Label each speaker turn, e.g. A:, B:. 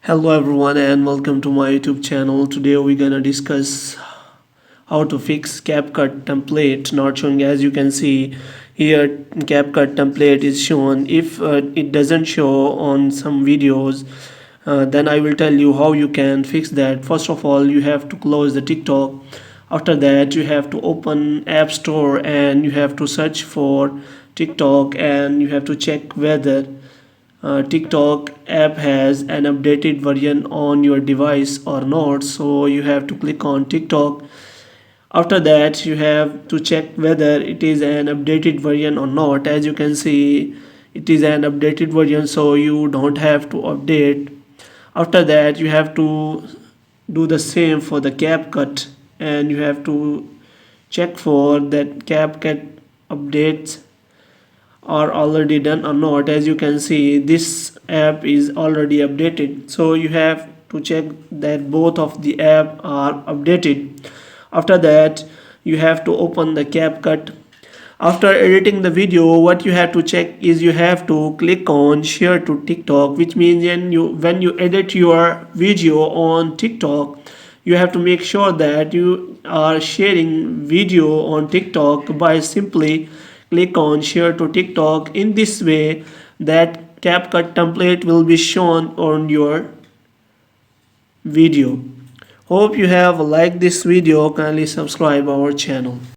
A: Hello everyone and welcome to my YouTube channel. Today we're gonna discuss how to fix CapCut template not showing. As you can see here, CapCut template is shown. If it doesn't show on some videos, then I will tell you how you can fix that. First of all, you have to close the TikTok. After that, you have to open App Store and you have to search for TikTok and you have to check whether TikTok app has an updated version on your device or not. So you have to click on TikTok. After that, you have to check whether it is an updated version or not. As you can see, it is an updated version, so you don't have to update. After that, you have to do the same for the CapCut and you have to check for that CapCut updates are already done or not. As you can see, this app is already updated, so you have to check that both of the app are updated. After that, you have to open the CapCut. After editing the video, what you have to check is you have to click on share to TikTok, which means when you edit your video on TikTok, you have to make sure that you are sharing video on TikTok by simply click on share to TikTok. In this way, that CapCut template will be shown on your video. Hope you have liked this video. Kindly subscribe our channel.